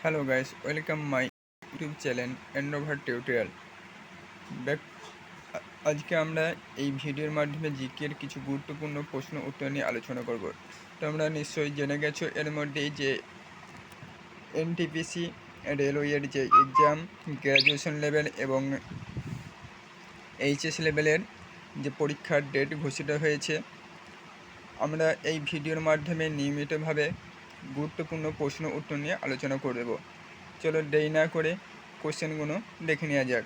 Hello guys, welcome my YouTube channel এন্ড্রোভার tutorial back. আজকে আমরা এই ভিডিওর মাধ্যমে জিকের কিছু গুরুত্বপূর্ণ প্রশ্ন উত্তর নিয়ে আলোচনা করব। তোমরা নিশ্চয়ই জেনে গেছো এর মধ্যেই যে এনটিপিসি রেলওয়ের যে এক্সাম গ্র্যাজুয়েশন লেভেল এবং এইচএস লেভেলের যে পরীক্ষার ডেট ঘোষিত হয়েছে। আমরা এই ভিডিওর মাধ্যমে নিয়মিতভাবে গুরুত্বপূর্ণ প্রশ্ন উত্তর নিয়ে আলোচনা করব। চলো দেরি না করে কোশ্চেনগুলো দেখে নেওয়া যাক।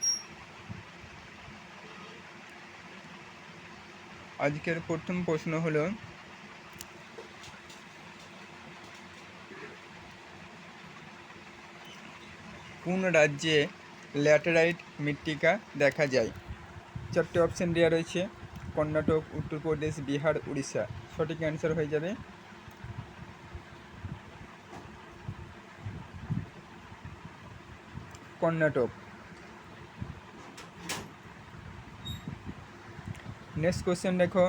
আজকের প্রথম প্রশ্ন হলো, কোন রাজ্যে ল্যাটেরাইট মৃত্তিকা দেখা যায়? চারটে অপশান দেওয়া রয়েছে: কর্ণাটক, উত্তরপ্রদেশ, বিহার, উড়িষ্যা। সঠিক অ্যান্সার হয়ে যাবে কর্ণাটক। নেক্সট কোশ্চেন দেখো,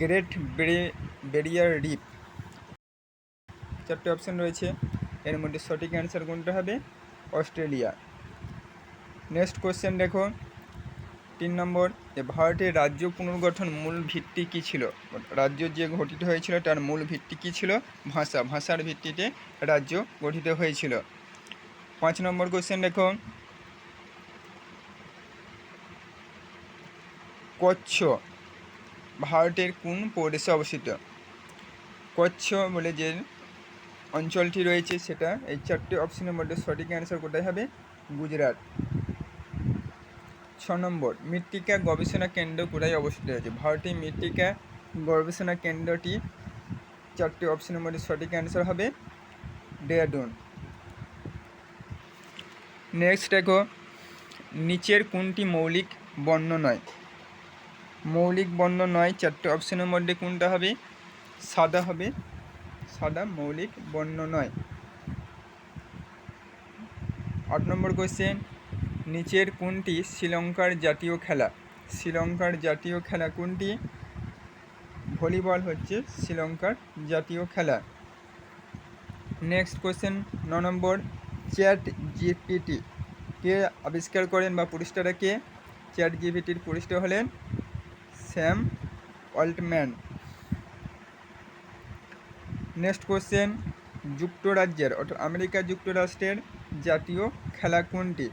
গ্রেট ব্যারিয়ার রিফ। চারটে অপশান রয়েছে, এর মধ্যে সঠিক অ্যান্সার কোনটা হবে? অস্ট্রেলিয়া। নেক্সট কোশ্চেন দেখো, 3 নম্বর, যে ভারতের রাজ্য পুনর্গঠন মূল ভিত্তি কী ছিল? রাজ্য যে গঠিত হয়েছিল তার মূল ভিত্তি কী ছিল? ভাষার ভিত্তিতে রাজ্য গঠিত হয়েছিল। 5 নম্বর কোশ্চেন দেখো, কচ্ছ ভারতের কোন প্রদেশে অবস্থিত? কচ্ছ বলে যে অঞ্চলটি রয়েছে সেটা এই চারটি অপশনের মধ্যে সঠিক অ্যান্সার কোথায় হবে? গুজরাট। 6 নম্বর, মৃত্তিকা গবেষণা কেন্দ্র কোথায় অবস্থিত রয়েছে? ভারতের মৃত্তিকা গবেষণা কেন্দ্রটি চারটি অপশনের মধ্যে সঠিক অ্যান্সার হবে দেহরাদুন। নেক্সট দেখো, নিচের কোনটি মৌলিক বর্ণ নয়? মৌলিক বর্ণ নয় চারটি অপশনের মধ্যে কোনটা হবে? সাদা হবে, সাদা মৌলিক বর্ণ নয়। 8 নম্বর কোশ্চেন, নিচের কোনটি শ্রীলঙ্কার জাতীয় খেলা? শ্রীলঙ্কার জাতীয় খেলা কোনটি? ভলিবল হচ্ছে শ্রীলঙ্কার জাতীয় খেলা। নেক্সট কোশ্চেন 9 নম্বর, চ্যাট জিপিটি কে আবিষ্কার করেন বা প্রতিষ্ঠাতা কে? চ্যাট জিপিটির প্রতিষ্ঠাতা হলেন স্যাম অল্টম্যান। নেক্সট কোশ্চেন, যুক্তরাজ্যের অর্থাৎ আমেরিকা যুক্তরাষ্ট্রের জাতীয় খেলা কোনটি?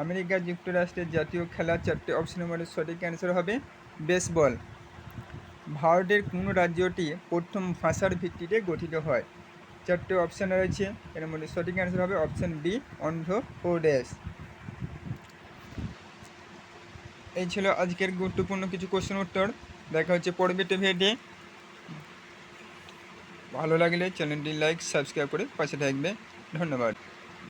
আমেরিকা যুক্তরাষ্ট্রের জাতীয় খেলা চারটে অপশনের মধ্যে সঠিক অ্যান্সার হবে বেসবল। ভারতের কোন রাজ্যটি প্রথম ভাষার ভিত্তিতে গঠিত হয়? চারটে অপশান রয়েছে, এর মধ্যে সঠিক অ্যান্সার হবে অপশান বি, অন্ধ্রপ্রদেশ। এই ছিল আজকের গুরুত্বপূর্ণ কিছু কোশ্চেন উত্তর। দেখা হচ্ছে পরবর্তী ভিডিওতে। ভালো লাগলে চ্যানেলটি লাইক সাবস্ক্রাইব করে পাশে থাকবে। ধন্যবাদ।